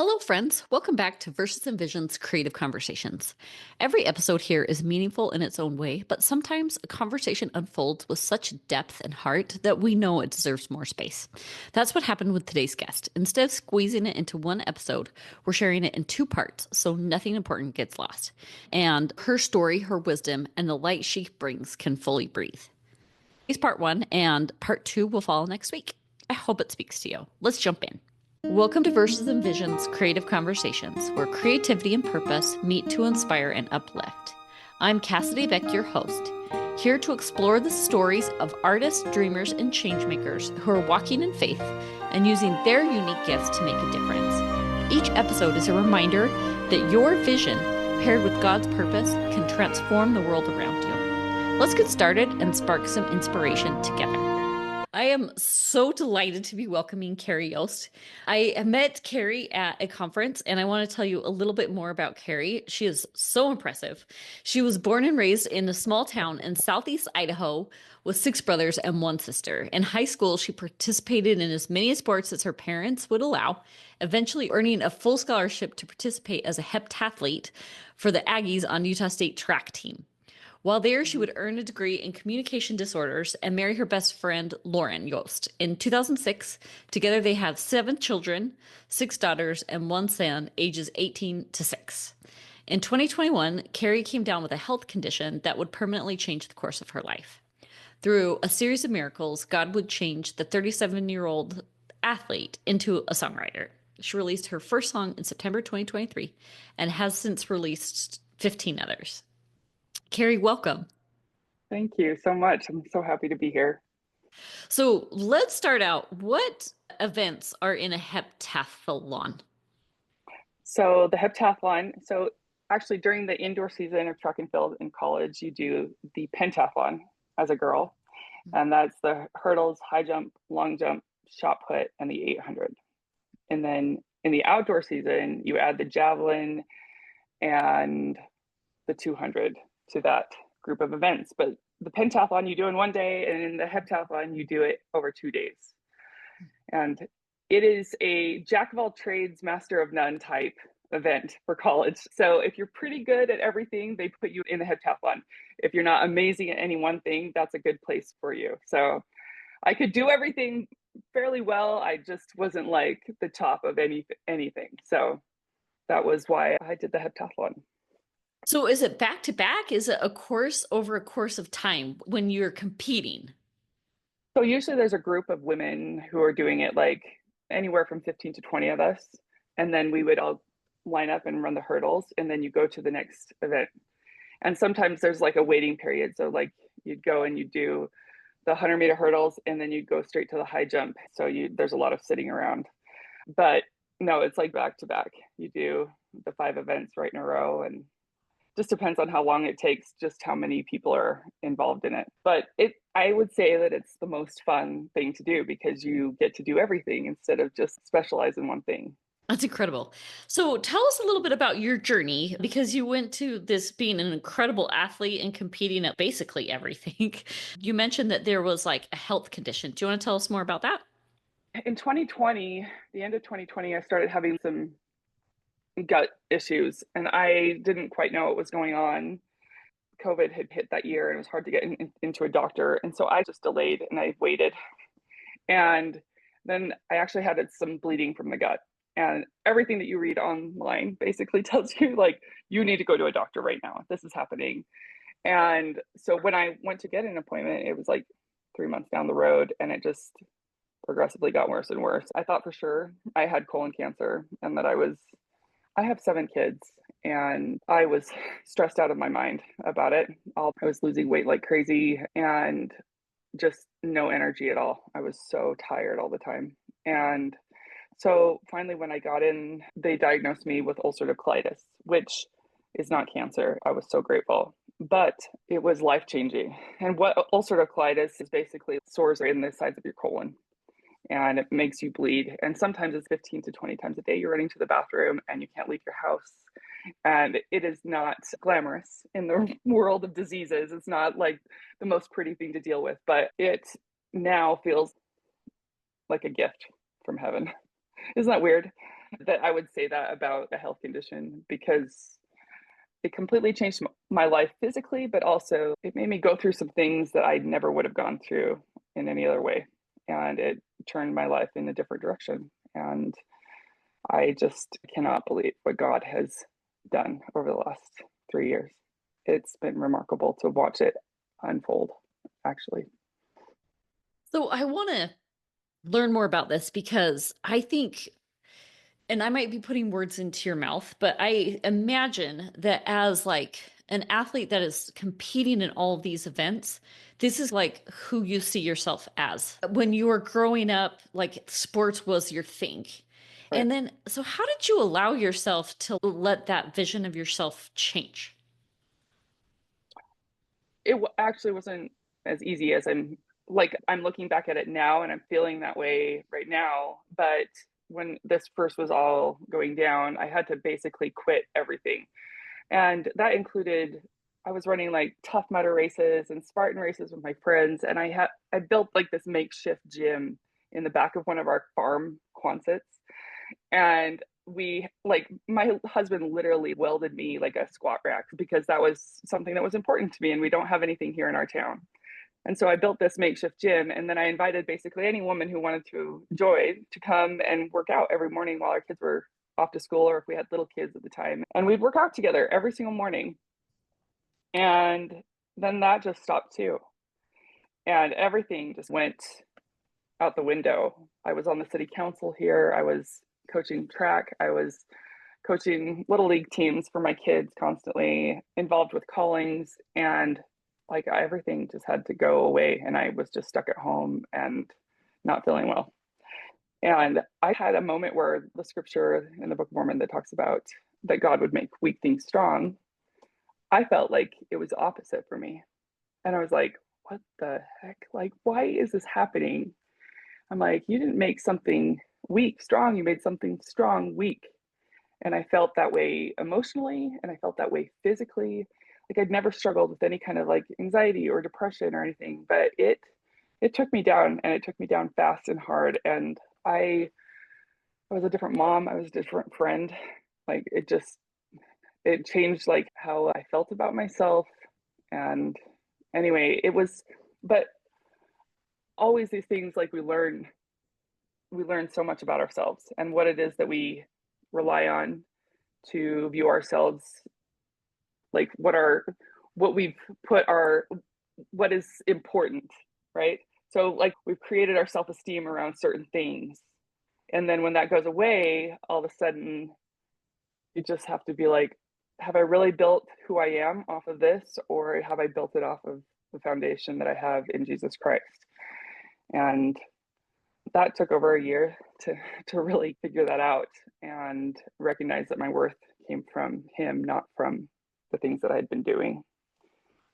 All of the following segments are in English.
Hello, friends. Welcome back to Verses and Visions Creative Conversations. Every episode here is meaningful in its own way, but sometimes a conversation unfolds with such depth and heart that we know it deserves more space. That's what happened with today's guest. Instead of squeezing it into one episode, we're sharing it in two parts so nothing important gets lost. And her story, her wisdom, and the light she brings can fully breathe. It's part one, and part two will follow next week. I hope it speaks to you. Let's jump in. Welcome to Verses and Visions Creative Conversations, where creativity and purpose meet to inspire and uplift. I'm Cassidy Beck, your host, here to explore the stories of artists, dreamers, and changemakers who are walking in faith and using their unique gifts to make a difference. Each episode is a reminder that your vision, paired with God's purpose, can transform the world around you. Let's get started and spark some inspiration together. I am so delighted to be welcoming Carrie Yost. I met Carrie at a conference, and I want to tell you a little bit more about Carrie. She is so impressive. She was born and raised in a small town in southeast Idaho with six brothers and one sister. In high school, she participated in as many sports as her parents would allow, eventually earning a full scholarship to participate as a heptathlete for the Aggies on Utah State track team. While there, she would earn a degree in communication disorders and marry her best friend, Lauren Yost. In 2006, together they have 7 children, 6 daughters, and 1 son, ages 18 to 6. In 2021, Carrie came down with a health condition that would permanently change the course of her life. Through a series of miracles, God would change the 37-year-old athlete into a songwriter. She released her first song in September 2023 and has since released 15 others. Carrie, welcome. Thank you so much. I'm so happy to be here. So let's start out. What events are in a heptathlon? So the heptathlon, so actually during the indoor season of track and field in college, you do the pentathlon as a girl. And that's the hurdles, high jump, long jump, shot put, and the 800. And then in the outdoor season, you add the javelin and the 200 to that group of events. But the pentathlon you do in one day, and in the heptathlon you do it over 2 days. And it is a jack of all trades, master of none type event for college. So if you're pretty good at everything, they put you in the heptathlon. If you're not amazing at any one thing, that's a good place for you. So I could do everything fairly well. I just wasn't like the top of anything. So that was why I did the heptathlon. So is it back to back? Is it a course over a course of time when you're competing? So usually there's a group of women who are doing it, like anywhere from 15 to 20 of us. And then we would all line up and run the hurdles, and then you go to the next event. And sometimes there's like a waiting period. So like you'd go and you do the 100-meter hurdles, and then you'd go straight to the high jump. So there's a lot of sitting around. But no, it's like back to back. You do the 5 events right in a row, and just depends on how long it takes, just how many people are involved in it. But I would say that it's the most fun thing to do because you get to do everything instead of just specialize in one thing. That's incredible. So tell us a little bit about your journey because you went to this being an incredible athlete and competing at basically everything. You mentioned that there was like a health condition. Do you want to tell us more about that? In 2020, the end of 2020, I started having some gut issues, and I didn't quite know what was going on. COVID had hit that year, and it was hard to get into a doctor. And so I just delayed and I waited. And then I actually had some bleeding from the gut. And everything that you read online basically tells you, like, you need to go to a doctor right now. This is happening. And so when I went to get an appointment, it was like 3 months down the road, and it just progressively got worse and worse. I thought for sure I had colon cancer and that I have 7 kids, and I was stressed out of my mind about it. I was losing weight like crazy and just no energy at all. I was so tired all the time. And so finally, when I got in, they diagnosed me with ulcerative colitis, which is not cancer. I was so grateful, but it was life changing. And what ulcerative colitis is basically sores in the sides of your colon, and it makes you bleed. And sometimes it's 15 to 20 times a day. You're running to the bathroom and you can't leave your house. And it is not glamorous in the world of diseases. It's not like the most pretty thing to deal with, but it now feels like a gift from heaven. Isn't that weird? that I would say that about a health condition, because it completely changed my life physically, but also it made me go through some things that I never would have gone through in any other way. And it turned my life in a different direction. And I just cannot believe what God has done over the last 3 years. It's been remarkable to watch it unfold, actually. So I want to learn more about this because I think, and I might be putting words into your mouth, but I imagine that as like an athlete that is competing in all of these events, this is like who you see yourself as. When you were growing up, like sports was your thing. Right. And then, so how did you allow yourself to let that vision of yourself change? It actually wasn't as easy as I'm looking back at it now, and I'm feeling that way right now. But when this first was all going down, I had to basically quit everything. And that included, I was running like Tough Mudder races and Spartan races with my friends. And I built like this makeshift gym in the back of one of our farm Quonsets. And we, like, my husband literally welded me like a squat rack because that was something that was important to me. And we don't have anything here in our town. And so I built this makeshift gym, and then I invited basically any woman who wanted to join to come and work out every morning while our kids were off to school, or if we had little kids at the time. And we'd work out together every single morning. And then that just stopped too. And everything just went out the window. I was on the city council here. I was coaching track. I was coaching little league teams for my kids, constantly involved with callings, and like everything just had to go away, and I was just stuck at home and not feeling well. And I had a moment where the scripture in the Book of Mormon that talks about that God would make weak things strong, I felt like it was opposite for me. And I was like, what the heck? Like, why is this happening? I'm like, you didn't make something weak strong, you made something strong weak. And I felt that way emotionally, and I felt that way physically. Like I'd never struggled with any kind of like anxiety or depression or anything, but it took me down, and it took me down fast and hard. And I was a different mom, I was a different friend. Like it changed like how I felt about myself. And anyway, it was, but always these things, like we learn so much about ourselves and what it is that we rely on to view ourselves, like what we've put our what is important, right? So like we've created our self-esteem around certain things, and then when that goes away, all of a sudden you just have to be like, have I really built who I am off of this, or have I built it off of the foundation that I have in Jesus Christ? And that took over a year to really figure that out and recognize that my worth came from him, not from the things that I had been doing.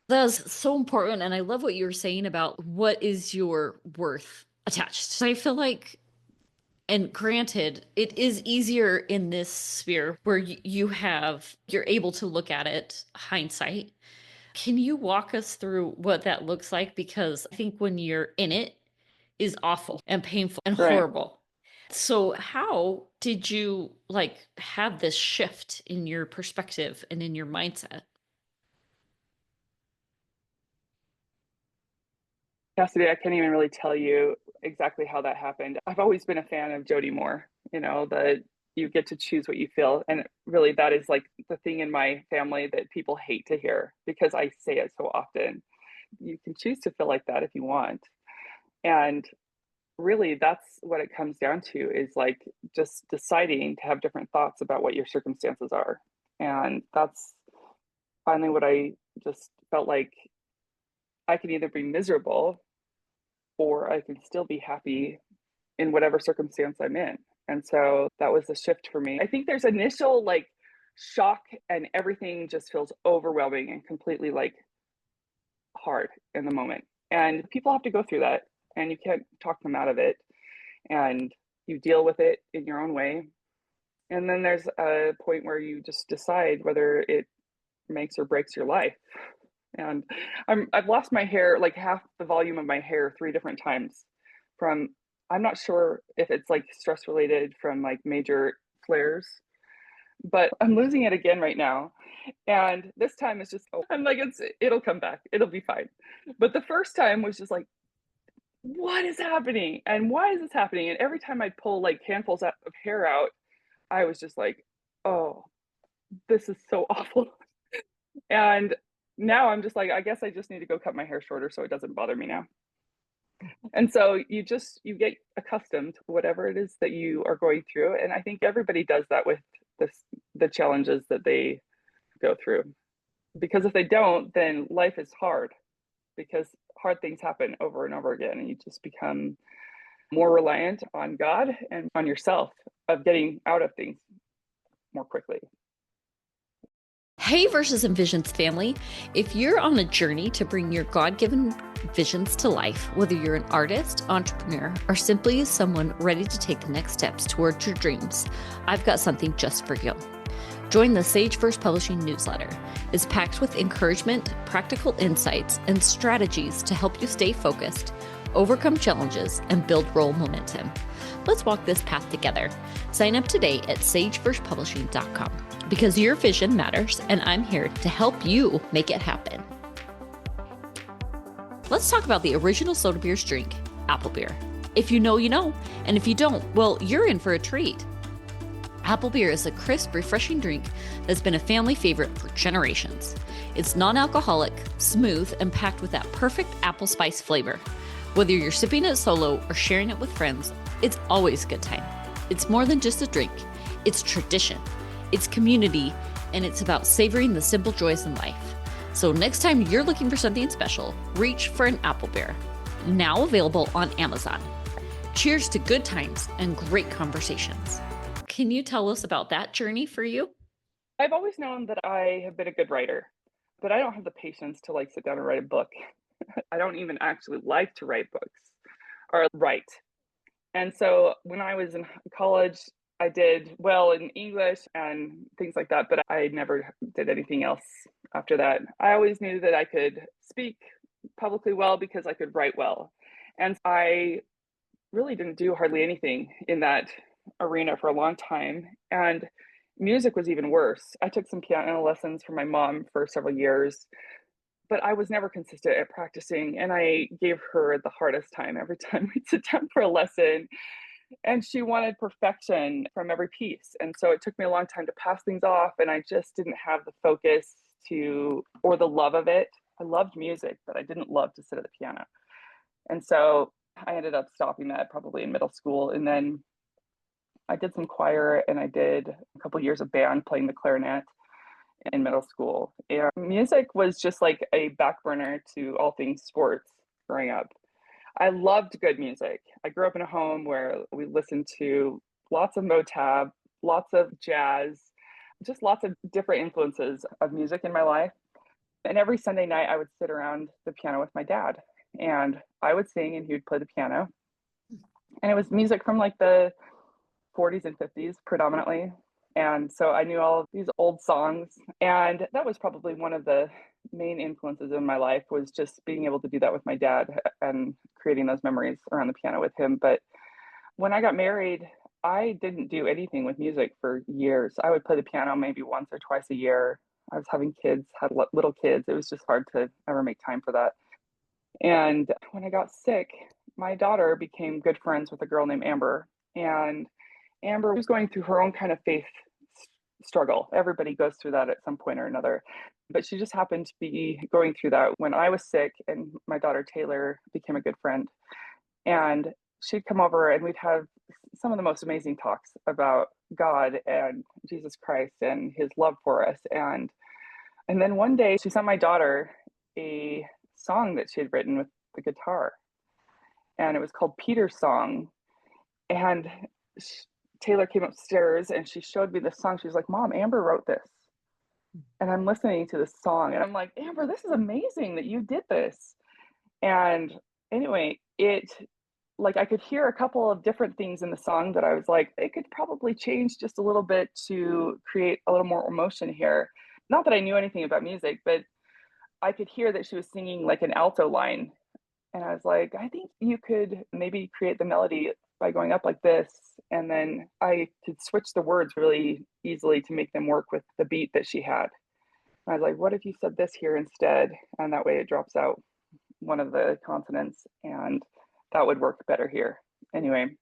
That's so important. And I love what you were saying about what is your worth attached. So I feel like, and granted, it is easier in this sphere where you're able to look at it hindsight. Can you walk us through what that looks like? Because I think when you're in it is awful and painful and Right. horrible. So how did you like have this shift in your perspective and in your mindset? Cassidy, I can't even really tell you exactly how that happened. I've always been a fan of Jody Moore, that you get to choose what you feel. And really, that is like the thing in my family that people hate to hear because I say it so often. You can choose to feel like that if you want. And really, that's what it comes down to, is like just deciding to have different thoughts about what your circumstances are. And that's finally what I just felt like. I can either be miserable, or I can still be happy in whatever circumstance I'm in. And so that was the shift for me. I think there's initial like shock, and everything just feels overwhelming and completely like hard in the moment. And people have to go through that, and you can't talk them out of it. And you deal with it in your own way. And then there's a point where you just decide whether it makes or breaks your life. And I've lost my hair, like half the volume of my hair, 3 different times. From I'm not sure if it's like stress related from like major flares, but I'm losing it again right now. And this time it's just, I'm like, it'll come back. It'll be fine. But the first time was just like, what is happening? And why is this happening? And every time I'd pull like handfuls of hair out, I was just like, oh, this is so awful. And now I'm just like, I guess I just need to go cut my hair shorter so it doesn't bother me now. And so you get accustomed to whatever it is that you are going through. And I think everybody does that with the challenges that they go through. Because if they don't, then life is hard, because hard things happen over and over again, and you just become more reliant on God and on yourself of getting out of things more quickly. Hey, Verses and Visions family. If you're on a journey to bring your God-given visions to life, whether you're an artist, entrepreneur, or simply someone ready to take the next steps towards your dreams, I've got something just for you. Join the Sageverse Publishing newsletter. It's packed with encouragement, practical insights, and strategies to help you stay focused, overcome challenges, and build role momentum. Let's walk this path together. Sign up today at sageversepublishing.com because your vision matters, and I'm here to help you make it happen. Let's talk about the original soda beer's drink, apple beer. If you know, you know, and if you don't, well, you're in for a treat. Apple beer is a crisp, refreshing drink that's been a family favorite for generations. It's non-alcoholic, smooth, and packed with that perfect apple spice flavor. Whether you're sipping it solo or sharing it with friends, it's always a good time. It's more than just a drink. It's tradition. It's community, and it's about savoring the simple joys in life. So next time you're looking for something special, reach for an apple beer. Now available on Amazon. Cheers to good times and great conversations. Can you tell us about that journey for you? I've always known that I have been a good writer, but I don't have the patience to like sit down and write a book. I don't even actually like to write books or write. And so when I was in college, I did well in English and things like that, but I never did anything else after that. I always knew that I could speak publicly well because I could write well. And I really didn't do hardly anything in that arena for a long time. And music was even worse. I took some piano lessons from my mom for several years, but I was never consistent at practicing. And I gave her the hardest time every time we'd sit down for a lesson. And she wanted perfection from every piece. And so it took me a long time to pass things off. And I just didn't have the focus or the love of it. I loved music, but I didn't love to sit at the piano. And so I ended up stopping that probably in middle school. And then I did some choir, and I did a couple years of band playing the clarinet in middle school. And music was just like a back burner to all things sports growing up. I loved good music. I grew up in a home where we listened to lots of Motown, lots of jazz, just lots of different influences of music in my life. And every Sunday night, I would sit around the piano with my dad, and I would sing and he would play the piano. And it was music from like the 40s and 50s predominantly. And so I knew all of these old songs. And that was probably one of the main influences in my life, was just being able to do that with my dad and creating those memories around the piano with him. But when I got married, I didn't do anything with music for years. I would play the piano maybe once or twice a year. I was having kids, had little kids. It was just hard to ever make time for that. And when I got sick, my daughter became good friends with a girl named Amber. And Amber was going through her own kind of faith struggle. Everybody goes through that at some point or another. But she just happened to be going through that when I was sick, and my daughter Taylor became a good friend. And she'd come over and we'd have some of the most amazing talks about God and Jesus Christ and his love for us. And then one day she sent my daughter a song that she had written with the guitar. And it was called Peter's Song. And Taylor came upstairs and she showed me this song. She was like, "Mom, Amber wrote this." And I'm listening to this song and I'm like, "Amber, this is amazing that you did this." And anyway, I could hear a couple of different things in the song that I was like, it could probably change just a little bit to create a little more emotion here. Not that I knew anything about music, but I could hear that she was singing like an alto line. And I was like, I think you could maybe create the melody by going up like this. And then I could switch the words really easily to make them work with the beat that she had. I was like, what if you said this here instead? And that way it drops out one of the consonants, and that would work better here. Anyway,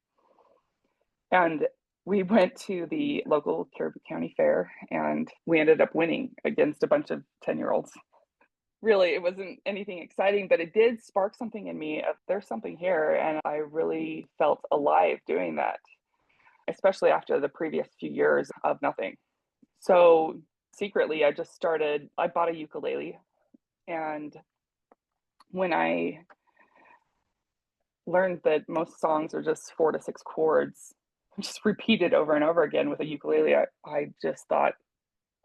and we went to the local Caribou County Fair, and we ended up winning against a bunch of 10-year-olds. Really, it wasn't anything exciting, but it did spark something in me of there's something here. And I really felt alive doing that, especially after the previous few years of nothing. So secretly, I bought a ukulele. And when I learned that most songs are just 4 to 6 chords, just repeated over and over again with a ukulele, I just thought,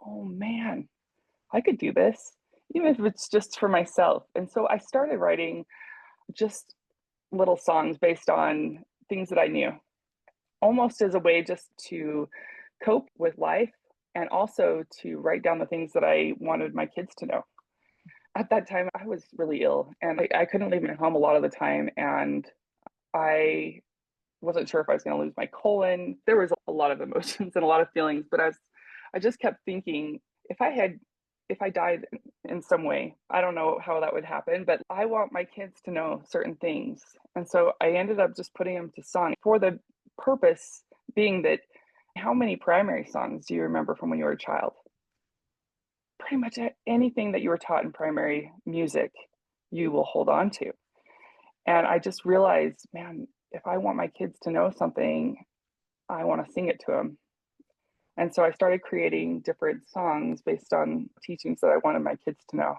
oh man, I could do this, even if it's just for myself. And so I started writing just little songs based on things that I knew, almost as a way just to cope with life and also to write down the things that I wanted my kids to know. At that time, I was really ill and I couldn't leave my home a lot of the time. And I wasn't sure if I was going to lose my colon. There was a lot of emotions and a lot of feelings, but I just kept thinking, if I died in some way, I don't know how that would happen, but I want my kids to know certain things. And so I ended up just putting them to song for the purpose being that how many primary songs do you remember from when you were a child? Pretty much anything that you were taught in primary music, you will hold on to. And I just realized, man, if I want my kids to know something, I want to sing it to them. And so I started creating different songs based on teachings that I wanted my kids to know.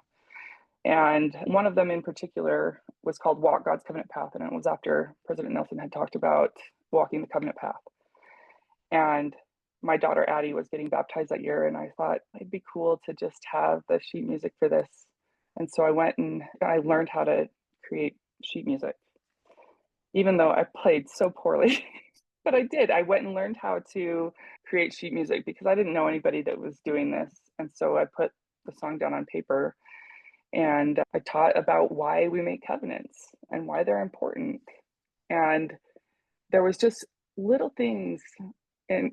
And one of them in particular was called Walk God's Covenant Path. And it was after President Nelson had talked about walking the covenant path. And my daughter Addie was getting baptized that year. And I thought it'd be cool to just have the sheet music for this. And so I went and I learned how to create sheet music, even though I played so poorly. But I did. I went and learned how to create sheet music because I didn't know anybody that was doing this. And so I put the song down on paper and I taught about why we make covenants and why they're important. And there was just little things in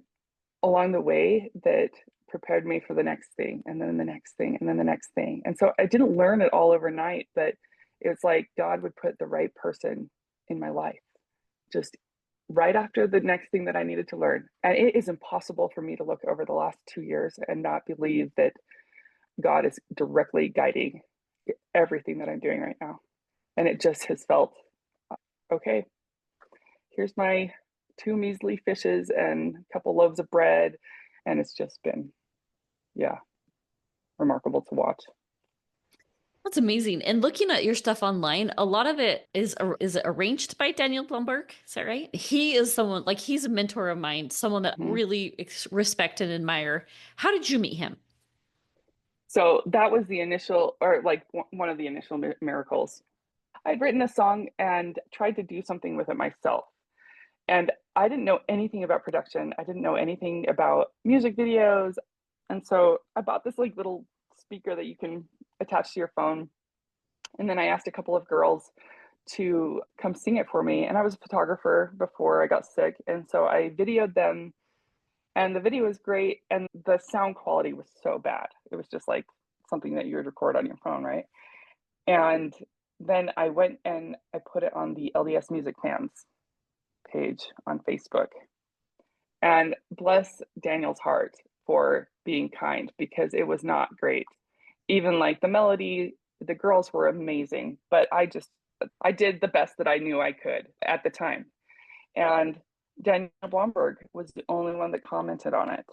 along the way that prepared me for the next thing and then the next thing and then the next thing. And so I didn't learn it all overnight, but it was like God would put the right person in my life just right after the next thing that I needed to learn. And it is impossible for me to look over the last 2 years and not believe that God is directly guiding everything that I'm doing right now. And it just has felt, okay, here's my 2 measly fishes and a couple loaves of bread. And it's just been, yeah, remarkable to watch. That's amazing. And looking at your stuff online, a lot of it is it arranged by Daniel Blumberg? Is that right? He is someone like he's a mentor of mine, someone that Mm-hmm. really respect and admire. How did you meet him? So that was the initial, or like one of the initial miracles. I'd written a song and tried to do something with it myself. And I didn't know anything about production. I didn't know anything about music videos. And so I bought this like little speaker that you can attach to your phone. And then I asked a couple of girls to come sing it for me. And I was a photographer before I got sick. And so I videoed them. And the video was great. And the sound quality was so bad. It was just like something that you would record on your phone, right? And then I went and I put it on the LDS Music Fans page on Facebook. And bless Daniel's heart for being kind because it was not great. Even like the melody, the girls were amazing, but I did the best that I knew I could at the time. And Daniel Blomberg was the only one that commented on it.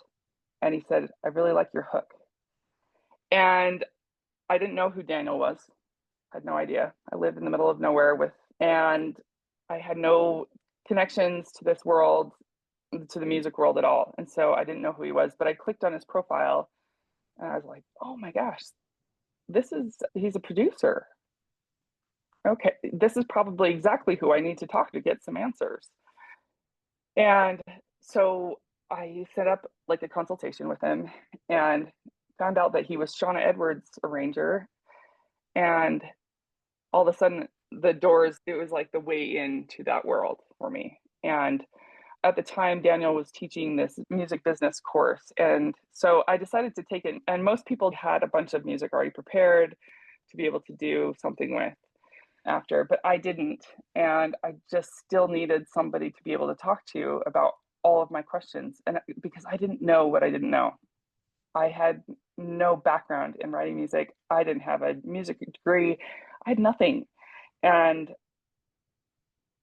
And he said, I really like your hook. And I didn't know who Daniel was. I had no idea. I lived in the middle of nowhere and I had no connections to this world, to the music world at all. And so I didn't know who he was, but I clicked on his profile and I was like, oh my gosh, he's a producer. Okay, this is probably exactly who I need to talk to get some answers. And so I set up like a consultation with him and found out that he was Shauna Edwards' arranger. And all of a sudden, it was like the way into that world for me. And at the time, Daniel was teaching this music business course. And so I decided to take it. And most people had a bunch of music already prepared to be able to do something with after, but I didn't. And I just still needed somebody to be able to talk to about all of my questions. And because I didn't know what I didn't know, I had no background in writing music. I didn't have a music degree. I had nothing. And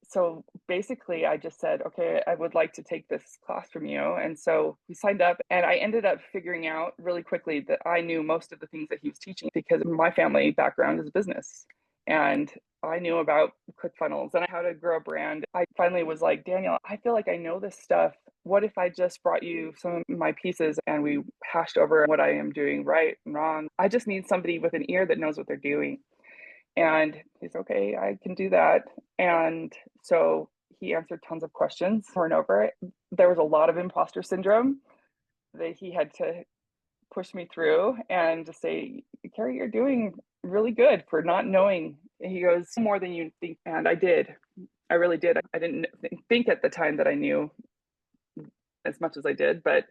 so basically I just said, okay, I would like to take this class from you. And so we signed up, and I ended up figuring out really quickly that I knew most of the things that he was teaching because my family background is business. And I knew about ClickFunnels and how to grow a brand. I finally was like, Daniel, I feel like I know this stuff. What if I just brought you some of my pieces and we hashed over what I am doing right and wrong? I just need somebody with an ear that knows what they're doing. And he's okay, I can do that. And so he answered tons of questions over and over. There was a lot of imposter syndrome that he had to push me through and to say, Carrie, you're doing really good for not knowing. He goes, more than you think. And I did. I really did. I didn't think at the time that I knew as much as I did, but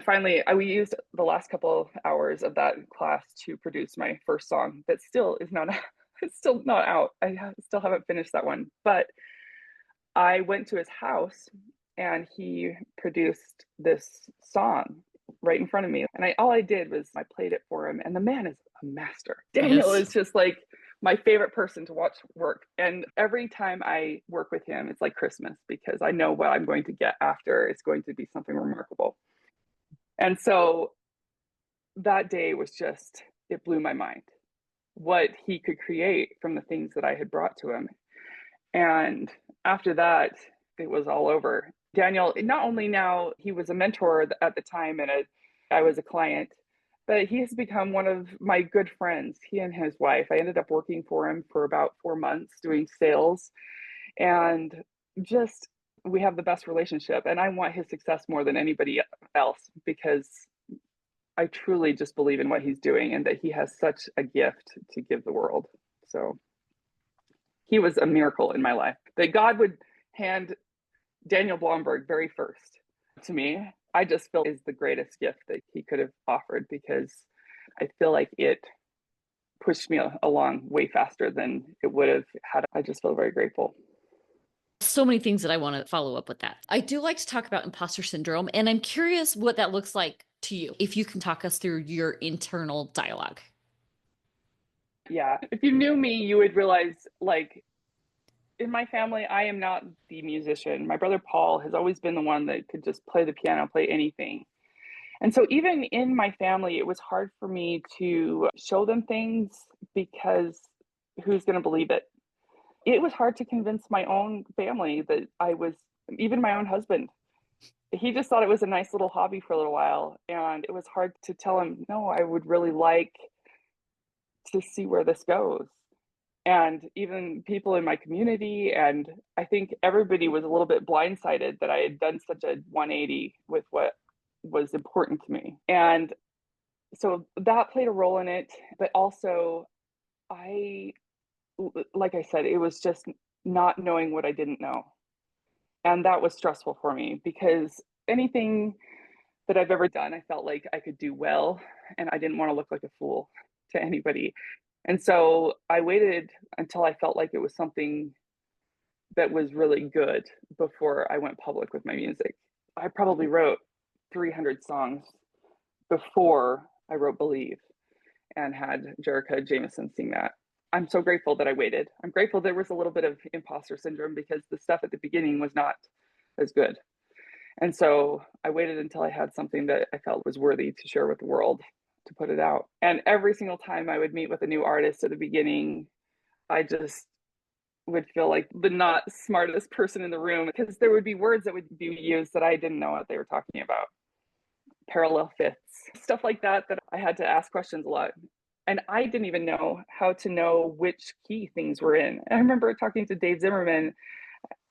finally we used the last couple hours of that class to produce my first song that still is not it's still not out. Still haven't finished that one, but I went to his house and he produced this song right in front of me. And all I did was I played it for him, and the man is a master. Daniel is just like my favorite person to watch work. And every time I work with him, it's like Christmas because I know what I'm going to get after. It's going to be something remarkable. And so that day was just, it blew my mind what he could create from the things that I had brought to him. And after that, it was all over. Daniel, not only now, he was a mentor at the time and I was a client, but he has become one of my good friends. He and his wife, I ended up working for him for about 4 months doing sales. And just, we have the best relationship. And I want his success more than anybody else because I truly just believe in what he's doing and that he has such a gift to give the world. So he was a miracle in my life. That God would hand Daniel Blomberg very first to me, I just feel is the greatest gift that he could have offered because I feel like it pushed me along way faster than it would have had. I just feel very grateful. So many things that I want to follow up with that. I do like to talk about imposter syndrome, and I'm curious what that looks like to you. If you can talk us through your internal dialogue. Yeah. If you knew me, you would realize, like, in my family, I am not the musician. My brother Paul has always been the one that could just play the piano, play anything. And so even in my family, it was hard for me to show them things because who's going to believe it? It was hard to convince my own family that I was, even my own husband. He just thought it was a nice little hobby for a little while. And it was hard to tell him, no, I would really like to see where this goes. And even people in my community, and I think everybody was a little bit blindsided that I had done such a 180 with what was important to me. And so that played a role in it. But also, I, like I said, it was just not knowing what I didn't know. And that was stressful for me because anything that I've ever done, I felt like I could do well, and I didn't want to look like a fool to anybody. And so I waited until I felt like it was something that was really good before I went public with my music. I probably wrote 300 songs before I wrote Believe and had Jerica Jameson sing that. I'm so grateful that I waited. I'm grateful there was a little bit of imposter syndrome because the stuff at the beginning was not as good. And so I waited until I had something that I felt was worthy to share with the world to put it out. And every single time I would meet with a new artist at the beginning, I just would feel like the not smartest person in the room because there would be words that would be used that I didn't know what they were talking about. Parallel fifths, stuff like that, that I had to ask questions a lot. And I didn't even know how to know which key things were in. And I remember talking to Dave Zimmerman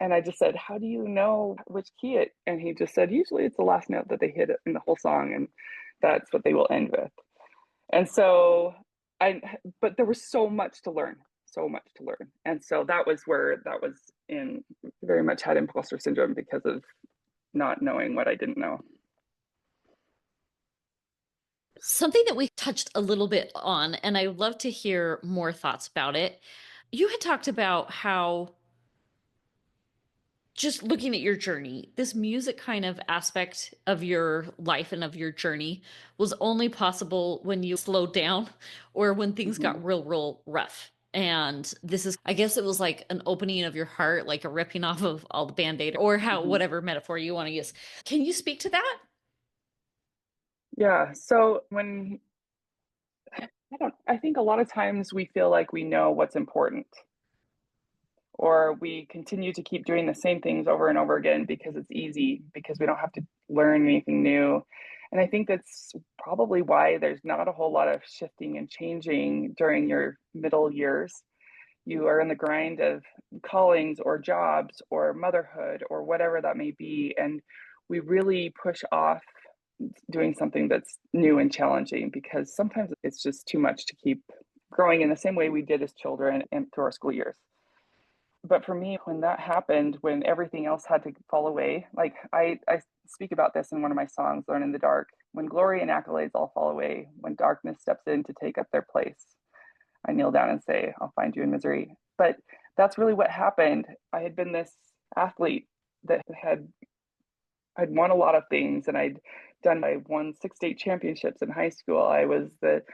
and I just said, how do you know which key it? And he just said, usually it's the last note that they hit in the whole song and that's what they will end with. And so but there was so much to learn. And so that was where that was and very much had imposter syndrome because of not knowing what I didn't know. Something that we touched a little bit on, and I would love to hear more thoughts about it. You had talked about how just looking at your journey, this music kind of aspect of your life and of your journey was only possible when you slowed down or when things Mm-hmm. got real rough. And this is, I guess it was like an opening of your heart, like a ripping off of all the band-aid or how, Mm-hmm. whatever metaphor you want to use. Can you speak to that? Yeah. So when I think a lot of times we feel like we know what's important, or we continue to keep doing the same things over and over again because it's easy, because we don't have to learn anything new. And I think that's probably why there's not a whole lot of shifting and changing during your middle years. You are in the grind of callings or jobs or motherhood or whatever that may be. And we really push off doing something that's new and challenging because sometimes it's just too much to keep growing in the same way we did as children and through our school years. But for me, when that happened, when everything else had to fall away, like I speak about this in one of my songs, Learn in the Dark, when glory and accolades all fall away, when darkness steps in to take up their place, I kneel down and say, I'll find you in misery. But that's really what happened. I had been this athlete that I'd won a lot of things, and I won 6 state championships in high school. I was the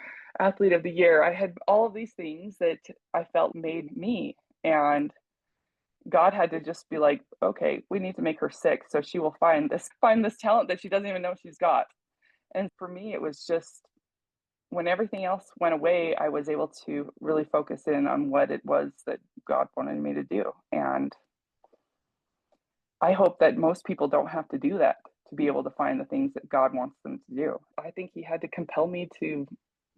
athlete of the year. I had all of these things that I felt made me. And God had to just be like, okay, we need to make her sick so she will find this talent that she doesn't even know she's got. And for me, it was just when everything else went away, I was able to really focus in on what it was that God wanted me to do. And I hope that most people don't have to do that to be able to find the things that God wants them to do. I think He had to compel me to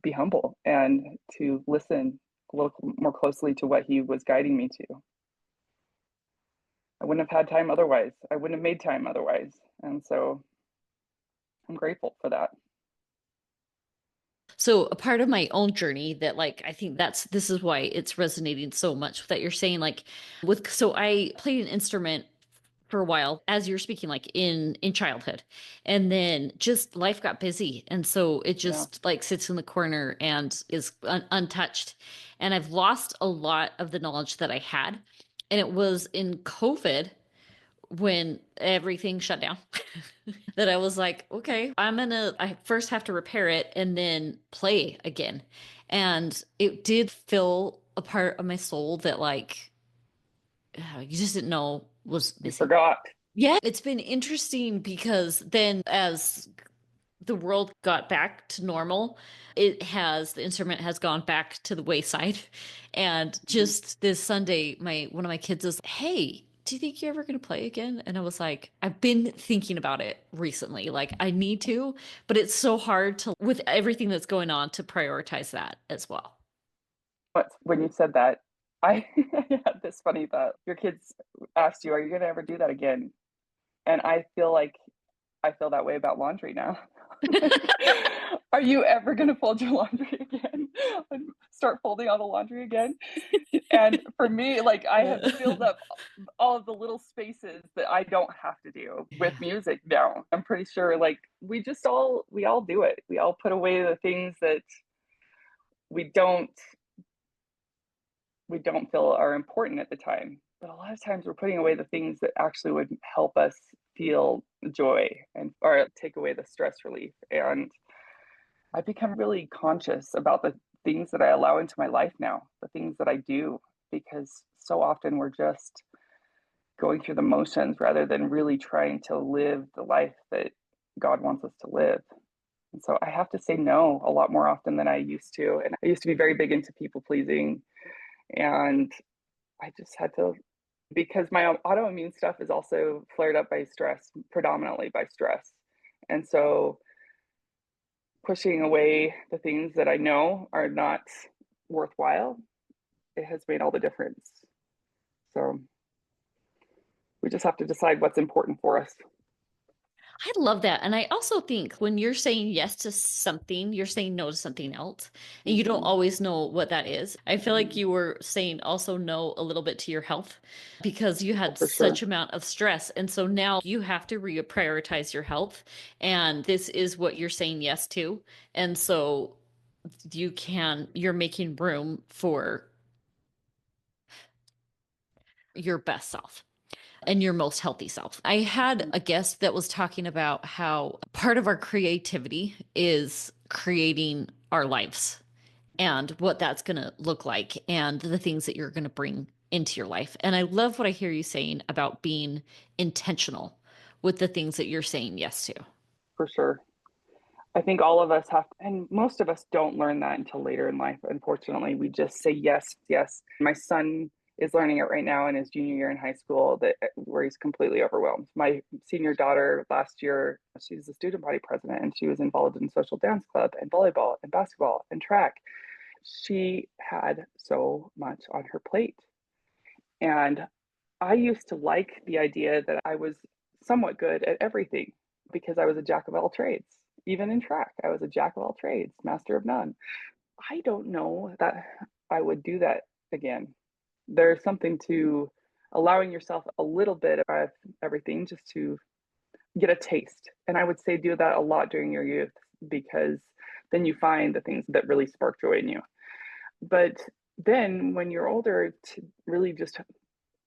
be humble and to listen a little more closely to what He was guiding me to. I wouldn't have had time otherwise. I wouldn't have made time otherwise. And so I'm grateful for that. So a part of my own journey that like I think this is why it's resonating so much that you're saying like with so I played an instrument for a while as you're speaking like in childhood, and then just life got busy and so it Yeah. just like sits in the corner and is untouched, and I've lost a lot of the knowledge that I had, and it was in COVID when everything shut down that I was like, okay, I first have to repair it and then play again. And it did fill a part of my soul that, like, you just didn't know was You missing. forgot. Yeah, it's been interesting because then as the world got back to normal, the instrument has gone back to the wayside. And Mm-hmm. just this Sunday, my one of my kids is, hey, do you think you're ever going to play again? And I was like, I've been thinking about it recently. Like, I need to, but it's so hard to, with everything that's going on, to prioritize that as well. But when you said that, I had this funny thought. Your kids asked you, are you going to ever do that again? And I feel like I feel that way about laundry now. Like, are you ever going to fold your laundry again and start folding all the laundry again? And for me, like I have filled up all of the little spaces that I don't have to do with Yeah. music now. I'm pretty sure like we all do it. We all put away the things that we don't we don't feel are important at the time. But a lot of times we're putting away the things that actually would help us feel joy and or take away the stress relief. And I've become really conscious about the things that I allow into my life now, the things that I do, because so often we're just going through the motions rather than really trying to live the life that God wants us to live. And so I have to say no a lot more often than I used to. And I used to be very big into people pleasing. And I just had to, because my autoimmune stuff is also flared up by stress, predominantly by stress. And so pushing away the things that I know are not worthwhile, it has made all the difference. So we just have to decide what's important for us. I love that. And I also think when you're saying yes to something, you're saying no to something else. And you don't Mm-hmm. always know what that is. I feel like you were saying also no a little bit to your health because you Oh, had for sure. such amount of stress. And so now you have to reprioritize your health. And this is what you're saying yes to. And so you're making room for your best self and your most healthy self. I had Mm-hmm. a guest that was talking about how part of our creativity is creating our lives and what that's going to look like and the things that you're going to bring into your life. And I love what I hear you saying about being intentional with the things that you're saying yes to. For sure. I think all of us have, and most of us don't learn that until later in life. Unfortunately, we just say yes, yes. My son is learning it right now in his junior year in high school, that where he's completely overwhelmed. My senior daughter last year, she's the student body president, and she was involved in social dance club and volleyball and basketball and track. She had so much on her plate, and I used to like the idea that I was somewhat good at everything because I was a jack of all trades. Even in track, I was a jack of all trades, master of none. I don't know that I would do that again. There's something to allowing yourself a little bit of everything just to get a taste. And I would say do that a lot during your youth because then you find the things that really spark joy in you. But then when you're older, to really just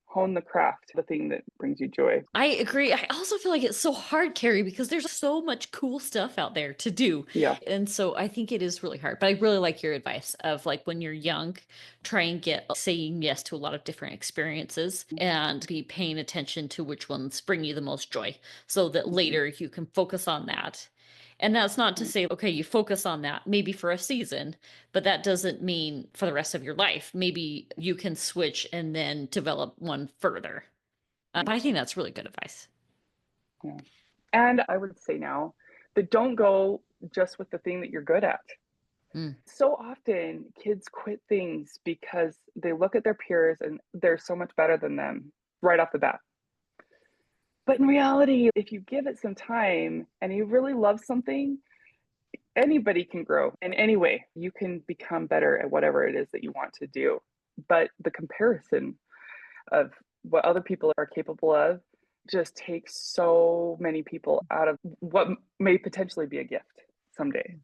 hone the craft, the thing that brings you joy. I agree. I also feel like it's so hard, Carrie, because there's so much cool stuff out there to do. Yeah. And so I think it is really hard. But I really like your advice of like when you're young, try and get saying yes to a lot of different experiences and be paying attention to which ones bring you the most joy so that Mm-hmm. later you can focus on that. And that's not to say, okay, you focus on that maybe for a season, but that doesn't mean for the rest of your life. Maybe you can switch and then develop one further. But I think that's really good advice. Yeah. And I would say now that don't go just with the thing that you're good at. Mm. So often kids quit things because they look at their peers and they're so much better than them right off the bat. But in reality, if you give it some time and you really love something, anybody can grow in any way. You can become better at whatever it is that you want to do. But the comparison of what other people are capable of just takes so many people out of what may potentially be a gift someday.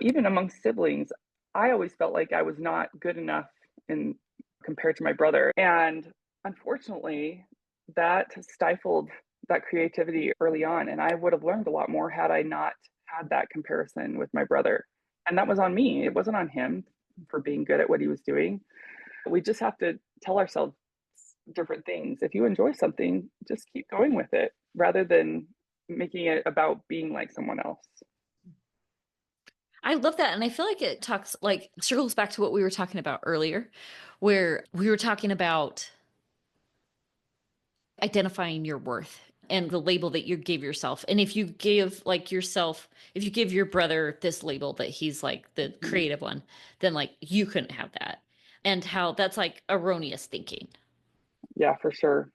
Even amongst siblings, I always felt like I was not good enough in compared to my brother. And unfortunately, that stifled that creativity early on. And I would have learned a lot more had I not had that comparison with my brother. And that was on me. It wasn't on him for being good at what he was doing. We just have to tell ourselves different things. If you enjoy something, just keep going with it rather than making it about being like someone else. I love that. And I feel like it talks like circles back to what we were talking about earlier, where we were talking about identifying your worth and the label that you gave yourself. And if you give like yourself, if you give your brother this label that he's like the Mhm. creative one, then like you couldn't have that. And how that's like erroneous thinking. Yeah, for sure.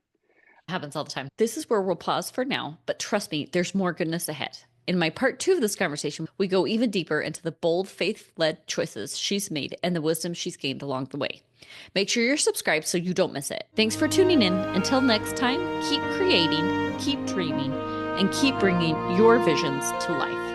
Happens all the time. This is where we'll pause for now, but trust me, there's more goodness ahead. In my part two of this conversation, we go even deeper into the bold, faith led choices she's made and the wisdom she's gained along the way. Make sure you're subscribed so you don't miss it. Thanks for tuning in. Until next time, keep creating, keep dreaming, and keep bringing your visions to life.